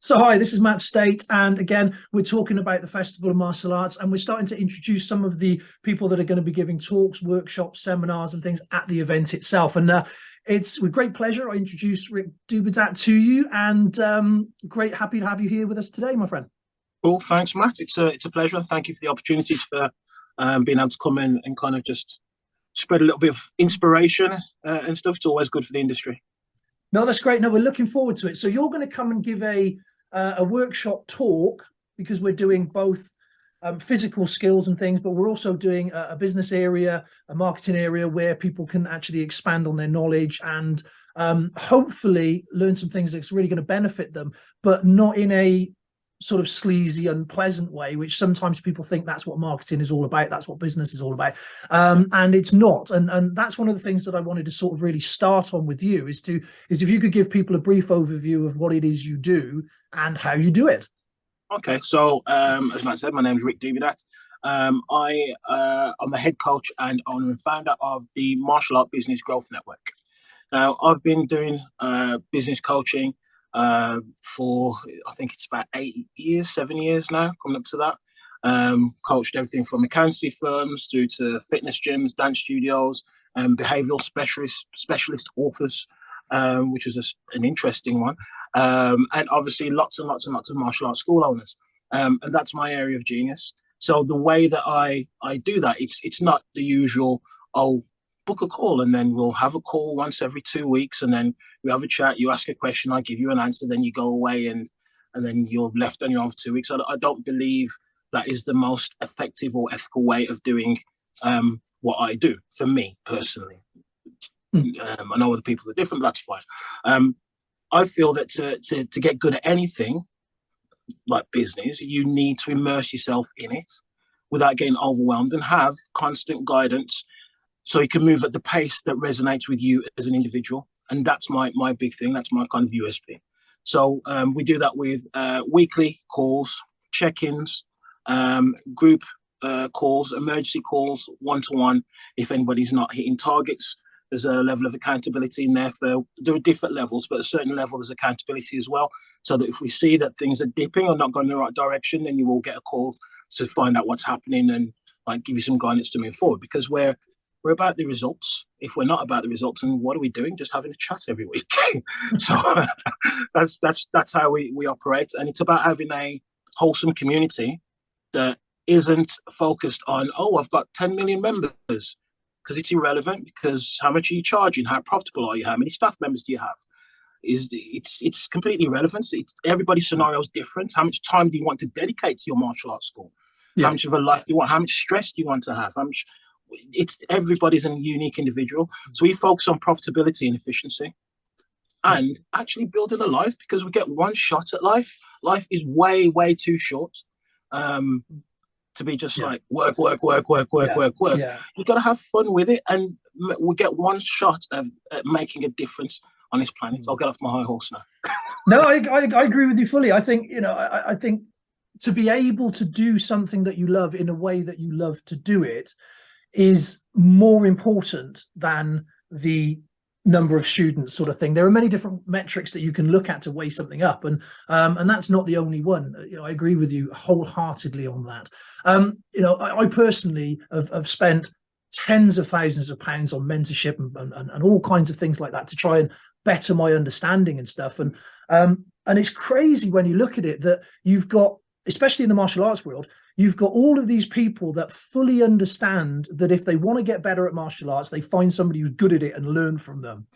So hi, this is Matt Stait, and again, we're talking about the Festival of Martial Arts, and we're starting to introduce some of the people that are going to be giving talks, workshops, seminars, and things at the event itself. And it's with great pleasure I introduce Rick Dubidat to you, and great happy to have you here with us today, my friend. Cool, thanks, Matt. It's a pleasure. Thank you for the opportunities for being able to come in and kind of just spread a little bit of inspiration and stuff. It's always good for the industry. No, that's great. No, we're looking forward to it. So you're going to come and give a workshop talk because we're doing both physical skills and things, but we're also doing a business area, a marketing area where people can actually expand on their knowledge and hopefully learn some things that's really going to benefit them, but not in a sort of sleazy, unpleasant way, which sometimes people think that's what marketing is all about. That's what business is all about. And it's not. And that's one of the things that I wanted to sort of really start on with you is if you could give people a brief overview of what it is you do and how you do it. Okay, so as Matt said, my name is Rick Dubidat. I'm the head coach and owner and founder of the Martial Art Business Growth Network. Now, I've been doing business coaching for I think it's about 8 years, 7 years now, coming up to that. Coached everything from accountancy firms through to fitness gyms, dance studios, and behavioural specialist authors, which was an interesting one. And obviously lots and lots and lots of martial arts school owners. And that's my area of genius. So the way that I do that, it's not the usual, oh, book a call and then we'll have a call once every 2 weeks and then we have a chat, you ask a question, I give you an answer, then you go away and then you're left on your own for 2 weeks. I don't believe that is the most effective or ethical way of doing what I do for me personally. I know other people are different, but that's fine. I feel that to get good at anything like business, you need to immerse yourself in it without getting overwhelmed and have constant guidance so you can move at the pace that resonates with you as an individual. And that's my big thing. That's my kind of USP. So we do that with weekly calls, check-ins, group calls, emergency calls, one-to-one. If anybody's not hitting targets, there's a level of accountability in there. There are different levels, but at a certain level, there's accountability as well. So that if we see that things are dipping or not going in the right direction, then you will get a call to find out what's happening and like give you some guidance to move forward. Because we're about the results. If we're not about the results, then what are we doing? Just having a chat every week. So that's how we operate, and it's about having a wholesome community that isn't focused on, oh, I've got 10 million members, because it's irrelevant. Because how much are you charging? How profitable are you? How many staff members do you have? It's completely irrelevant. Everybody's scenario is different. How much time do you want to dedicate to your martial arts school? Yeah. How much of a life do you want? How much stress do you want to have? How much? It's everybody's a unique individual. So we focus on profitability and efficiency and actually building a life, because we get one shot at life. Life is way, way too short to be just like work. Yeah. You've got to have fun with it, and we get one shot at making a difference on this planet. I'll get off my high horse now. No, I agree with you fully. I think, I think to be able to do something that you love in a way that you love to do it is more important than the number of students sort of thing. There are many different metrics that you can look at to weigh something up, and that's not the only one. I agree with you wholeheartedly on that. I personally have spent tens of thousands of pounds on mentorship and all kinds of things like that to try and better my understanding and stuff. And it's crazy when you look at it that you've got, especially in the martial arts world, you've got all of these people that fully understand that if they want to get better at martial arts, they find somebody who's good at it and learn from them.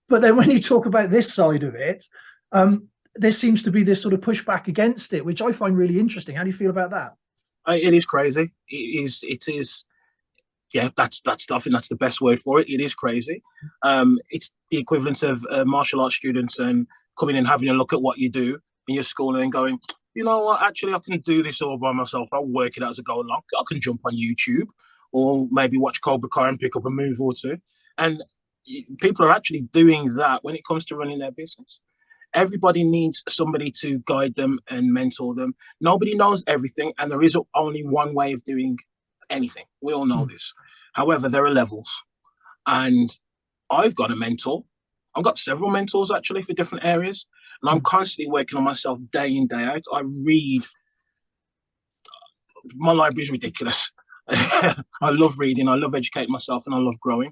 But then when you talk about this side of it, there seems to be this sort of pushback against it, which I find really interesting. How do you feel about that? It is crazy. It is. Yeah, that's. I think that's the best word for it. It is crazy. It's the equivalent of martial arts students and coming and having a look at what you do in your school and going, you know what, actually, I can do this all by myself. I'll work it out as I go along. I can jump on YouTube or maybe watch Cobra Kai and pick up a move or two. And people are actually doing that when it comes to running their business. Everybody needs somebody to guide them and mentor them. Nobody knows everything, and there is only one way of doing anything. We all know this. However, there are levels. And I've got a mentor. I've got several mentors, actually, for different areas. and I'm constantly working on myself day in, day out. I read, my library is ridiculous. I love reading, I love educating myself, and I love growing.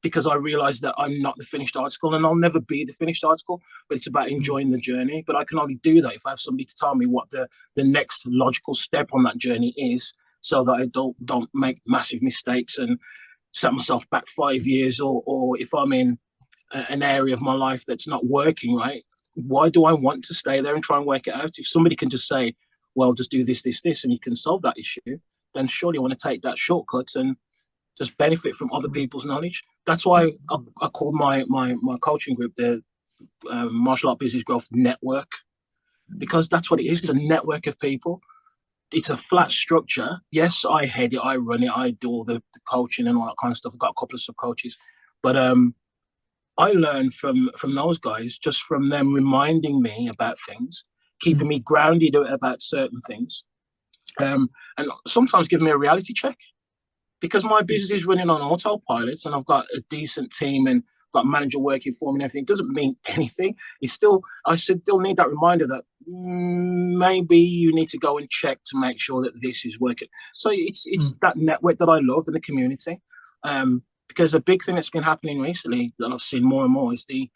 Because I realize that I'm not the finished article, and I'll never be the finished article, but it's about enjoying the journey. But I can only do that if I have somebody to tell me what the next logical step on that journey is, so that I don't make massive mistakes and set myself back 5 years, or if I'm in an area of my life that's not working right, why do I want to stay there and try and work it out? If somebody can just say, well, just do this, this, this, and you can solve that issue, then surely I want to take that shortcut and just benefit from other people's knowledge. That's why I called my coaching group the Martial Art Business Growth Network, because that's what it is. It's a network of people. It's a flat structure. Yes, I head it, I run it, I do all the coaching and all that kind of stuff. I've got a couple of sub-coaches. But I learned from those guys, just from them reminding me about things, keeping me grounded about certain things, and sometimes giving me a reality check. Because my business is running on autopilot and I've got a decent team and got a manager working for me and everything, it doesn't mean anything. I still need that reminder that maybe you need to go and check to make sure that this is working. So it's that network that I love in the community. Because a big thing that's been happening recently that I've seen more and more is the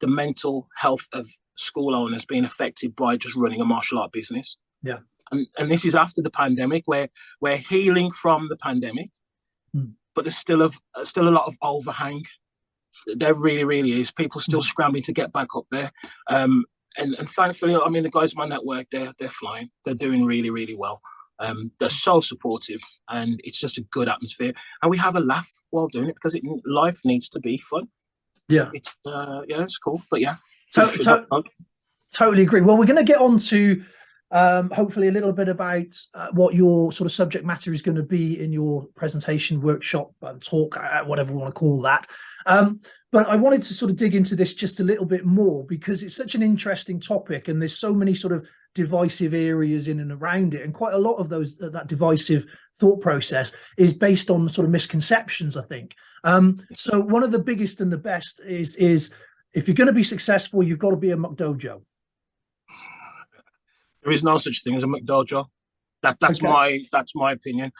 mental health of school owners being affected by just running a martial art business. Yeah. And this is after the pandemic, where we're healing from the pandemic, but there's still a lot of overhang. There really, really is. People still scrambling to get back up there. And thankfully, I mean, the guys in my network, they're flying. They're doing really, really well. They're so supportive, and it's just a good atmosphere. And we have a laugh while doing it, because life needs to be fun. Yeah, it's cool. But yeah, totally agree. Well, we're going to get on to hopefully a little bit about what your sort of subject matter is going to be in your presentation, workshop, talk, whatever we want to call that. But I wanted to sort of dig into this just a little bit more, because it's such an interesting topic, and there's so many sort of divisive areas in and around it, and quite a lot of those that divisive thought process is based on sort of misconceptions, I think. So one of the biggest and the best is if you're going to be successful, you've got to be a McDojo. There is no such thing as a McDojo. That's my opinion.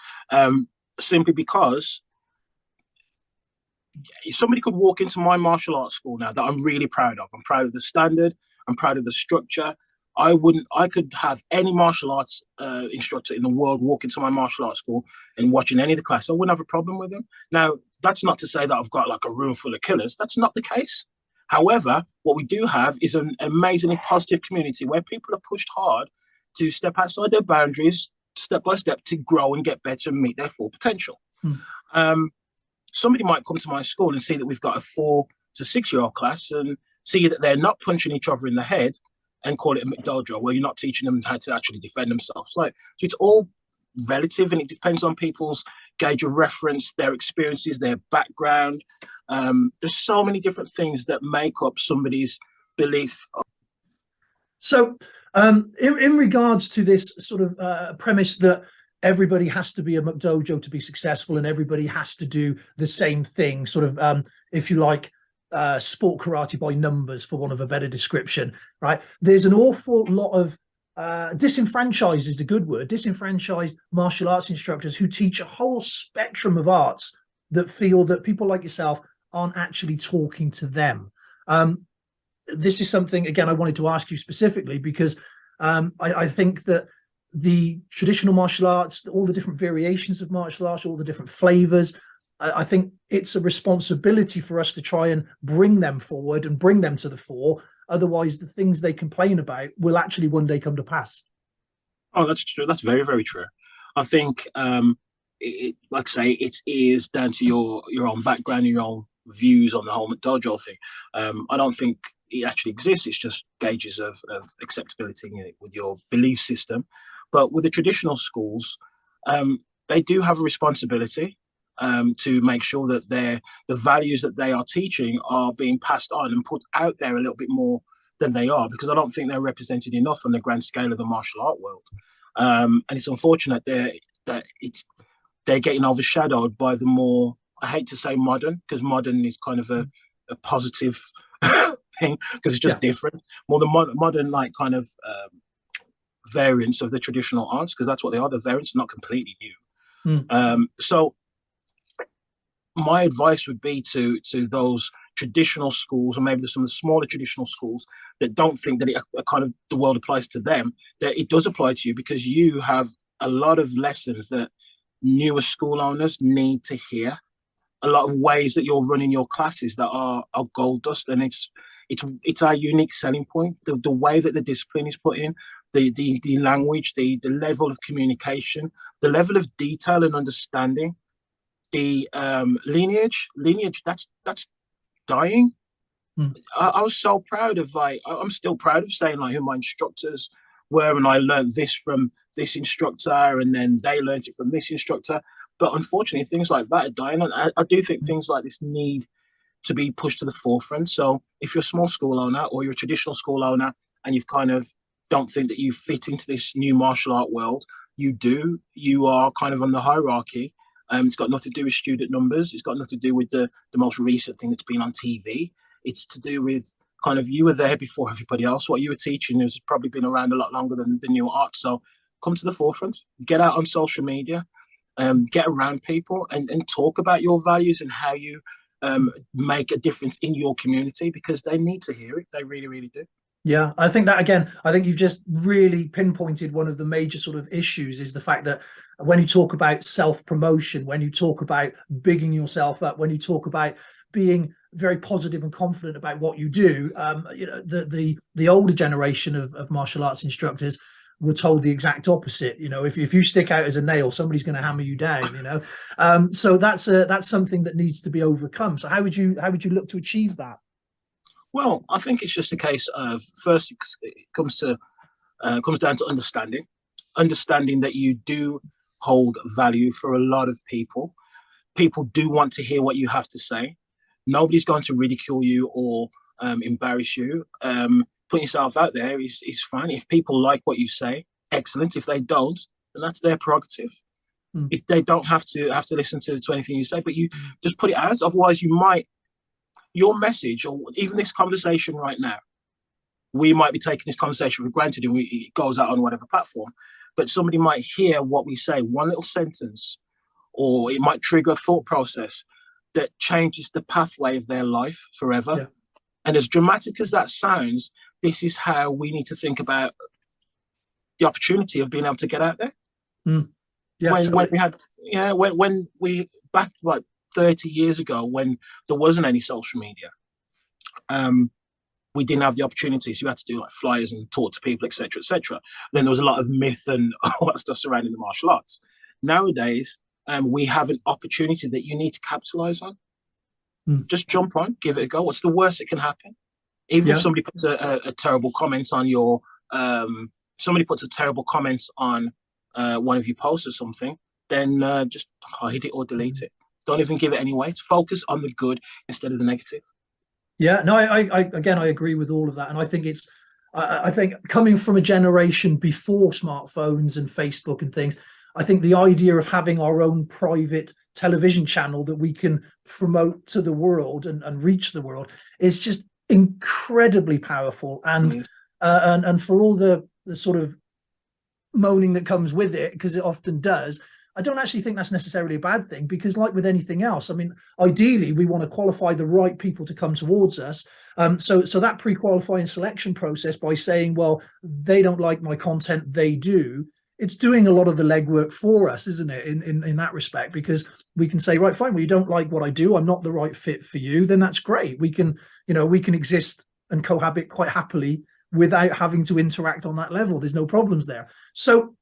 Simply because somebody could walk into my martial arts school now that I'm really proud of. I'm proud of the standard. I'm proud of the structure. I could have any martial arts instructor in the world walk into my martial arts school and watching any of the class. I wouldn't have a problem with them. Now, that's not to say that I've got like a room full of killers. That's not the case. However, what we do have is an amazingly positive community where people are pushed hard to step outside their boundaries, step by step, to grow and get better and meet their full potential. Somebody might come to my school and see that we've got a 4 to 6 year old class and see that they're not punching each other in the head and call it a McDojo, where you're not teaching them how to actually defend themselves. So it's all relative, and it depends on people's gauge of reference, their experiences, their background. There's so many different things that make up somebody's belief. So in regards to this sort of premise that everybody has to be a McDojo to be successful, and everybody has to do the same thing, sort of, if you like, sport karate by numbers, for want of a better description, right? There's an awful lot of disenfranchised is a good word, disenfranchised martial arts instructors who teach a whole spectrum of arts that feel that people like yourself aren't actually talking to them. This is something, again, I wanted to ask you specifically, because I think that the traditional martial arts, all the different variations of martial arts, all the different flavors, I think it's a responsibility for us to try and bring them forward and bring them to the fore. Otherwise, the things they complain about will actually one day come to pass. Oh, that's true. That's very, very true. I think, like I say, it is down to your own background, your own views on the whole McDojo thing. I don't think it actually exists. It's just gauges of acceptability with your belief system. But with the traditional schools, they do have a responsibility to make sure that the values that they are teaching are being passed on and put out there a little bit more than they are, because I don't think they're represented enough on the grand scale of the martial art world. And it's unfortunate that they're getting overshadowed by the more, I hate to say modern, because modern is kind of a positive thing because it's just Yeah. different. More the modern like kind of variants of the traditional arts, because that's what they are. The variants, not completely new. Mm. So my advice would be to those traditional schools, or maybe some of the smaller traditional schools that don't think that kind of the world applies to them, that it does apply to you, because you have a lot of lessons that newer school owners need to hear. A lot of ways that you're running your classes that are gold dust, and it's our unique selling point. The way that the discipline is put in, the language, the level of communication, the level of detail and understanding, the lineage that's dying. Mm. I was so proud of, like, I'm still proud of saying like who my instructors were, and I learned this from this instructor, and then they learned it from this instructor. But unfortunately, things like that are dying, and I do think things like this need to be pushed to the forefront. So if you're a small school owner or you're a traditional school owner and you've kind of don't think that you fit into this new martial art world, you do. You are kind of on the hierarchy. It's got nothing to do with student numbers. It's got nothing to do with the most recent thing that's been on TV. It's to do with kind of, you were there before everybody else. What you were teaching has probably been around a lot longer than the new art. So come to the forefront, get out on social media, get around people, and talk about your values and how you make a difference in your community, because they need to hear it. They really, really do. Yeah, I think that, again, I think you've just really pinpointed one of the major sort of issues, is the fact that when you talk about self-promotion, when you talk about bigging yourself up, when you talk about being very positive and confident about what you do, the older generation of martial arts instructors were told the exact opposite. If you stick out as a nail, somebody's going to hammer you down. So that's something that needs to be overcome. So how would you look to achieve that? Well, I think it's just a case of, first, it comes down to understanding that you do hold value for a lot of people. People do want to hear what you have to say. Nobody's going to ridicule you or embarrass you. Putting yourself out there is fine. If people like what you say, excellent. If they don't, then that's their prerogative. Mm. If they don't have to listen to anything you say, but you just put it out. Otherwise, your message, or even this conversation right now, we might be taking this conversation for granted, and it goes out on whatever platform, but somebody might hear what we say, one little sentence, or it might trigger a thought process that changes the pathway of their life forever. Yeah. And as dramatic as that sounds, this is how we need to think about the opportunity of being able to get out there. Mm. Yeah, when we back, like, 30 years ago, when there wasn't any social media, we didn't have the opportunities. You had to do like flyers and talk to people, etc., etc. Then there was a lot of myth and all that stuff surrounding the martial arts. Nowadays, we have an opportunity that you need to capitalize on. Just jump on, give it a go. What's the worst that can happen? Even if somebody puts a terrible comment on your, somebody puts a terrible comment on one of your posts or something, then just hide it or delete it. Don't even give it any weight. Focus on the good instead of the negative. Yeah, no, I agree with all of that, and I think I think coming from a generation before smartphones and Facebook and things, I think the idea of having our own private television channel that we can promote to the world and reach the world is just incredibly powerful, and for all the sort of moaning that comes with it, because it often does, I don't actually think that's necessarily a bad thing, because like with anything else, I mean, ideally we want to qualify the right people to come towards us. So that pre-qualifying selection process, by saying, well, they don't like my content, they do, it's doing a lot of the legwork for us, isn't it? In that respect, because we can say, right, fine, well, you don't like what I do, I'm not the right fit for you, then that's great. We can exist and cohabit quite happily without having to interact on that level. There's no problems there. So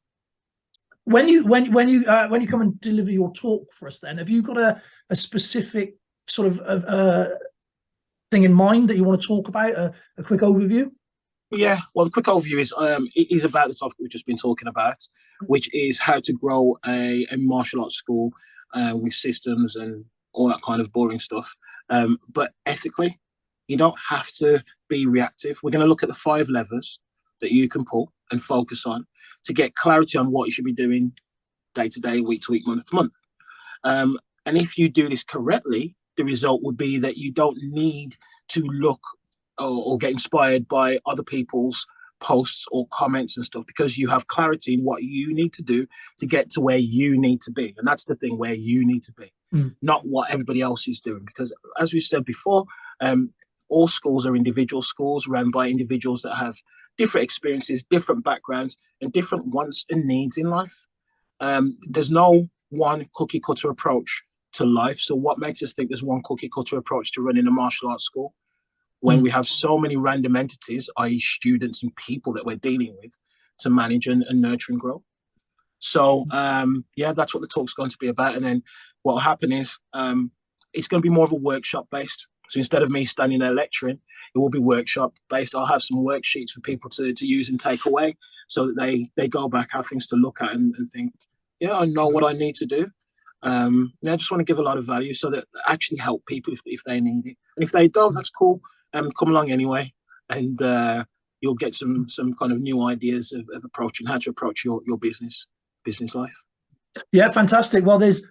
when you come and deliver your talk for us, then have you got a specific sort of thing in mind that you want to talk about? A quick overview? Yeah, well, the quick overview is about the topic we've just been talking about, which is how to grow a martial arts school with systems and all that kind of boring stuff, but ethically. You don't have to be reactive. We're going to look at the 5 levers that you can pull and focus on to get clarity on what you should be doing day to day, week to week, month to month. And if you do this correctly, the result would be that you don't need to look or get inspired by other people's posts or comments and stuff, because you have clarity in what you need to do to get to where you need to be. And that's the thing, where you need to be, not what everybody else is doing. Because as we said before, all schools are individual schools run by individuals that have different experiences, different backgrounds, and different wants and needs in life. There's no one cookie cutter approach to life. So what makes us think there's one cookie cutter approach to running a martial arts school when we have so many random entities, i.e. students and people that we're dealing with, to manage and nurture and grow? So yeah, that's what the talk's going to be about. And then what will happen is it's going to be more of a workshop based. So instead of me standing there lecturing, it will be workshop based. I'll have some worksheets for people to use and take away, so that they go back, have things to look at and think, yeah, I know what I need to do. I just want to give a lot of value so that actually help people if they need it. And if they don't, that's cool. Come along anyway, and you'll get some kind of new ideas of approaching how to approach your business life. Yeah, fantastic. Well, there's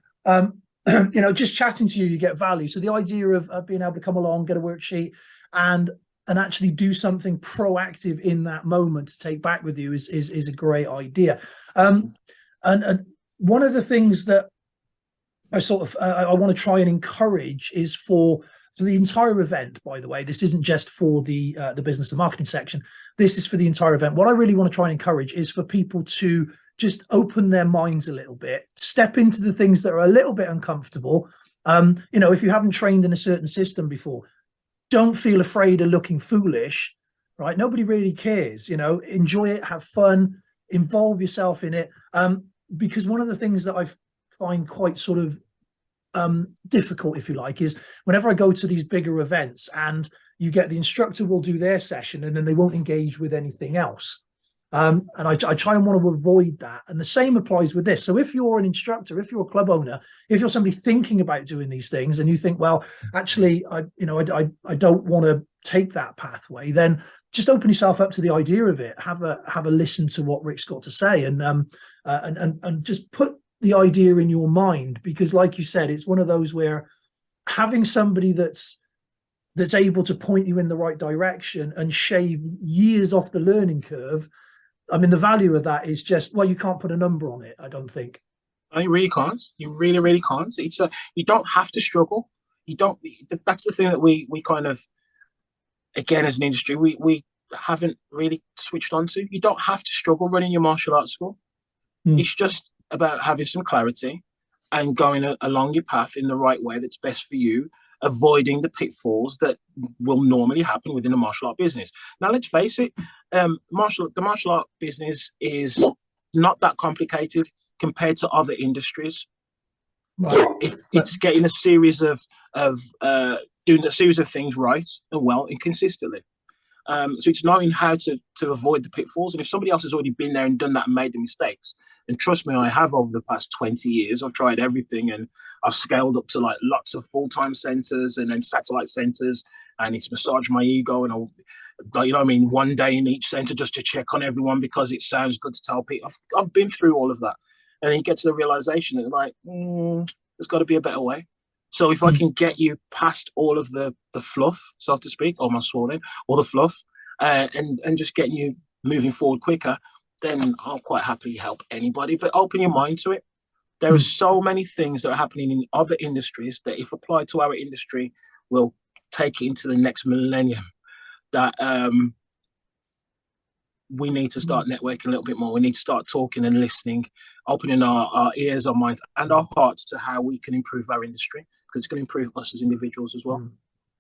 just chatting to you, you get value. So the idea of being able to come along, get a worksheet, and actually do something proactive in that moment to take back with you is a great idea. And one of the things that I I want to try and encourage is for the entire event. By the way, this isn't just for the business and marketing section. This is for the entire event. What I really want to try and encourage is for people to just open their minds a little bit, step into the things that are a little bit uncomfortable. If you haven't trained in a certain system before, don't feel afraid of looking foolish, right? Nobody really cares. Enjoy it, have fun, involve yourself in it. Because one of the things that I find quite sort of difficult, if you like, is whenever I go to these bigger events and you get the instructor will do their session and then they won't engage with anything else. And I try and want to avoid that. And the same applies with this. So if you're an instructor, if you're a club owner, if you're somebody thinking about doing these things and you think, well, actually, I don't want to take that pathway, then just open yourself up to the idea of it. Have a listen to what Rick's got to say, and just put the idea in your mind, because like you said, it's one of those where having somebody that's able to point you in the right direction and shave years off the learning curve. I mean, the value of that is just, well, you can't put a number on it, I don't think. No, you really can't. You really, really can't. You don't have to struggle. You don't. That's the thing that we kind of, again, as an industry, we haven't really switched on to. You don't have to struggle running your martial arts school. It's just about having some clarity and going along your path in the right way that's best for you, avoiding the pitfalls that will normally happen within a martial art business. Now, let's face it, the martial art business is not that complicated compared to other industries. It's getting a series of doing a series of things right and well and consistently. So it's knowing how to avoid the pitfalls. And if somebody else has already been there and done that and made the mistakes, and trust me, I have over the past 20 years, I've tried everything, and I've scaled up to like lots of full-time centers and then satellite centers, and it's massaged my ego, and one day in each center just to check on everyone because it sounds good to tell people. I've been through all of that, and then you get to the realization that like, there's got to be a better way. So if I can get you past all of the fluff, so to speak, or my swallowing, or the fluff, and just getting you moving forward quicker, then I'll quite happily help anybody. But open your mind to it. There are so many things that are happening in other industries that, if applied to our industry, will take it into the next millennium. That we need to start networking a little bit more. We need to start talking and listening, opening our ears, our minds, and our hearts to how we can improve our industry, because it's going to improve us as individuals as well.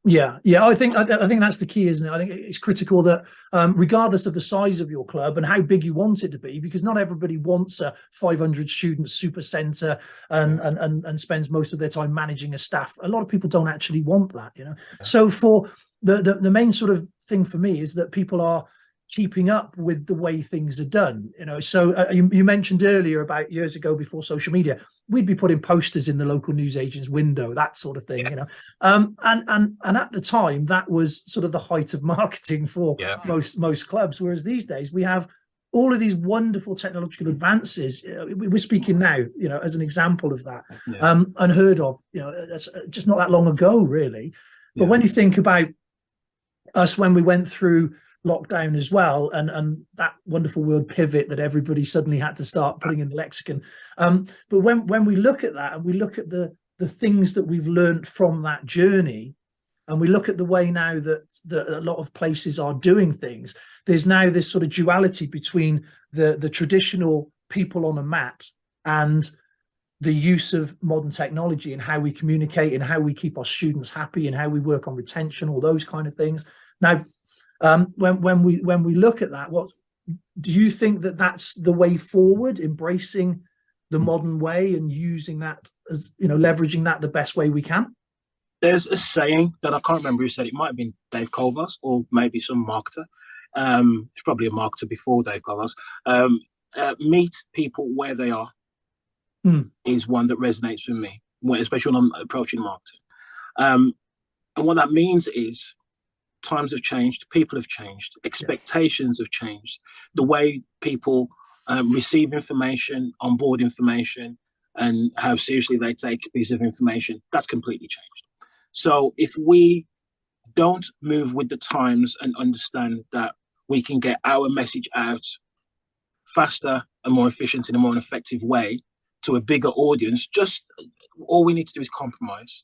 Yeah, I think that's the key, isn't it? I think it's critical that regardless of the size of your club and how big you want it to be, because not everybody wants a 500 student super center and spends most of their time managing a staff. A lot of people don't actually want that, So for the main sort of thing for me is that people are keeping up with the way things are done, so you mentioned earlier about years ago, before social media, we'd be putting posters in the local newsagent's window, that sort of thing. And at the time, that was sort of the height of marketing for most clubs, whereas these days we have all of these wonderful technological advances. We're speaking now, as an example of that, unheard of, that's just not that long ago, really. But when you think about us when we went through lockdown as well, and that wonderful word pivot that everybody suddenly had to start putting in the lexicon. But when we look at that and we look at the things that we've learned from that journey, and we look at the way now that a lot of places are doing things, there's now this sort of duality between the traditional people on a mat and the use of modern technology and how we communicate and how we keep our students happy and how we work on retention, all those kind of things. Now, when we look at that, what do you think that that's the way forward, embracing the modern way and using that as, you know, leveraging that the best way we can? There's a saying that I can't remember who said it. Might have been Dave Colvars or maybe some marketer. It's probably a marketer before Dave Colvars. Meet people where they are is one that resonates with me, especially when I'm approaching marketing. And what that means is times have changed, people have changed, expectations have changed. The way people receive information, onboard information, and how seriously they take a piece of information, that's completely changed. So if we don't move with the times and understand that we can get our message out faster and more efficient in a more effective way to a bigger audience, just all we need to do is compromise,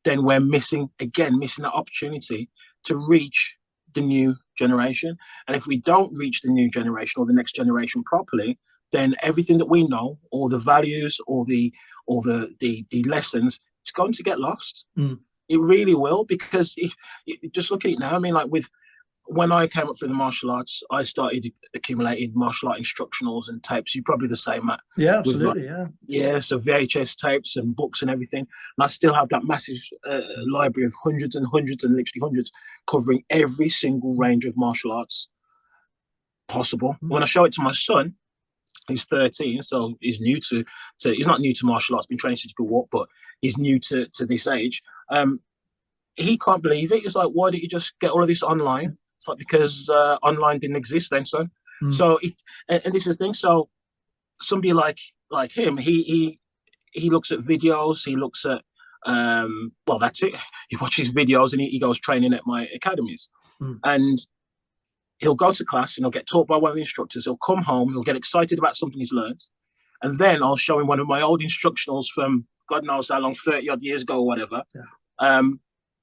then we're missing that opportunity to reach the new generation. And if we don't reach the new generation or the next generation properly, then everything that we know, or the values, or the lessons, it's going to get lost. It really will, because if just look at it now, I mean, like when I came up through the martial arts, I started accumulating martial art instructionals and tapes. You're probably the same, Matt. Yeah, absolutely. So VHS tapes and books and everything. And I still have that massive library of hundreds and hundreds and literally hundreds, covering every single range of martial arts possible. When I show it to my son, he's 13, so he's new to he's not new to martial arts, been trained since he could walk, but he's new to this age. He can't believe it. He's like, why didn't you just get all of this online? It's like, because online didn't exist then, son. So and this is the thing. So somebody like him, he looks at videos, he looks at well, that's it. He watches videos and he goes training at my academies. And he'll go to class and he'll get taught by one of the instructors. He'll come home, he'll get excited about something he's learned. And then I'll show him one of my old instructionals from God knows how long, 30 odd years ago or whatever.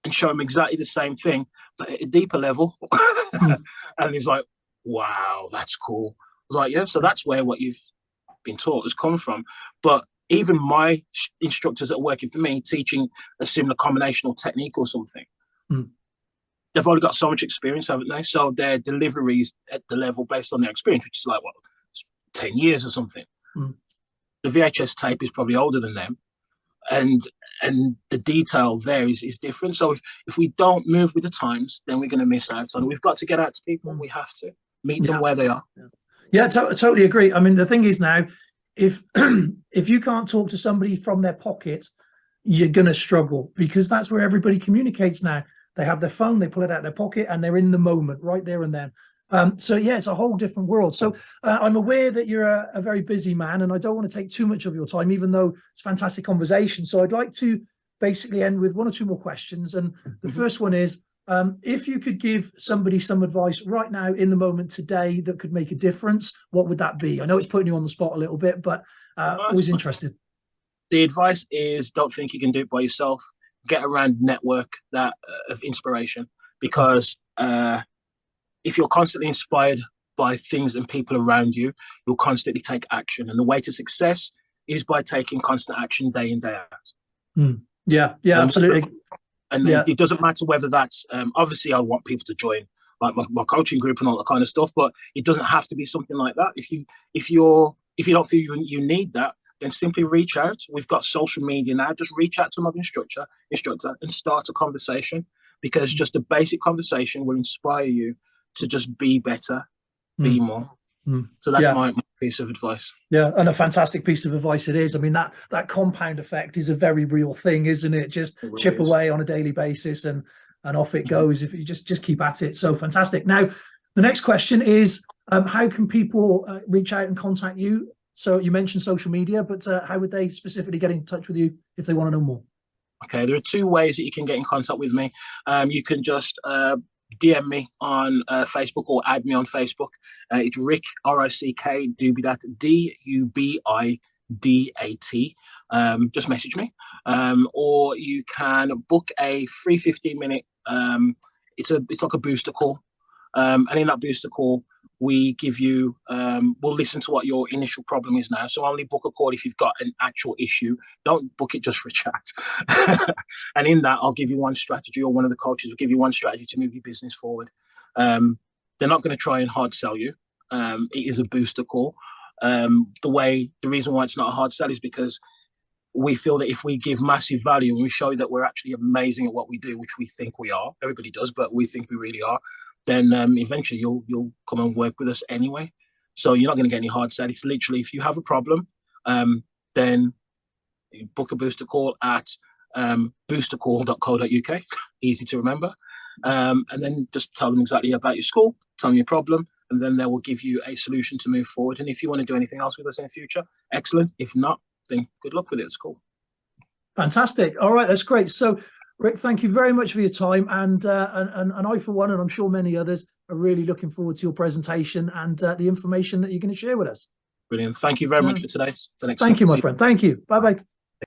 And show him exactly the same thing, but at a deeper level. And he's like, wow, that's cool. I was like, yeah, so that's where what you've been taught has come from. But even my instructors that are working for me, teaching a similar combinational technique or something, they've already got so much experience, haven't they? So their deliveries at the level based on their experience, which is like, what, 10 years or something. The VHS tape is probably older than them. And the detail there is different. So if we don't move with the times, then we're going to miss out on it. We've got to get out to people. We have to meet them where they are. Totally agree. I mean, the thing is now, if you can't talk to somebody from their pocket, you're going to struggle, because that's where everybody communicates now. They have their phone, they pull it out of their pocket, and they're in the moment right there and then. So yeah, it's a whole different world. So I'm aware that you're a very busy man, and I don't want to take too much of your time, even though it's a fantastic conversation. So I'd like to basically end with one or two more questions. And the first one is, if you could give somebody some advice right now in the moment today that could make a difference, what would that be? I know it's putting you on the spot a little bit, but always interested. The advice is, don't think you can do it by yourself. Get around network that of inspiration, because if you're constantly inspired by things and people around you, you'll constantly take action. And the way to success is by taking constant action day in, day out. Absolutely. And it doesn't matter whether that's, obviously I want people to join like my coaching group and all that kind of stuff, but it doesn't have to be something like that. If you don't feel you need that, then simply reach out. We've got social media now. Just reach out to another instructor and start a conversation, because just a basic conversation will inspire you to just be better, be more. So that's my piece of advice. Yeah, and a fantastic piece of advice it is. I mean, that compound effect is a very real thing, isn't it? Just chip away on a daily basis and off it goes if you just keep at it. So fantastic. Now, the next question is, how can people reach out and contact you? So you mentioned social media, but how would they specifically get in touch with you if they want to know more? Okay, there are two ways that you can get in contact with me. You can just DM me on Facebook or add me on Facebook. It's Rick, R-I-C-K, Dubidat, D-U-B-I-D-A-T. Just message me. Or you can book a free 15-minute, it's like a booster call. And in that booster call, we give you, we'll listen to what your initial problem is now. So only book a call if you've got an actual issue. Don't book it just for a chat. And in that, I'll give you one strategy, or one of the coaches will give you one strategy to move your business forward. They're not going to try and hard sell you. It is a booster call. The reason why it's not a hard sell is because we feel that if we give massive value and we show you that we're actually amazing at what we do, which we think we are, everybody does, but we think we really are, then eventually you'll come and work with us anyway. So you're not going to get any hard sell. It's literally, if you have a problem, then you book a booster call at boostercall.co.uk, easy to remember. And then just tell them exactly about your school, tell them your problem, and then they will give you a solution to move forward. And if you want to do anything else with us in the future, excellent. If not, then good luck with it. It's cool. Fantastic. All right, that's great. So, Rick, thank you very much for your time, and I, for one, and I'm sure many others, are really looking forward to your presentation and the information that you're going to share with us. Brilliant. Thank you very much for today. Thank you, my friend. Thank you. Bye-bye.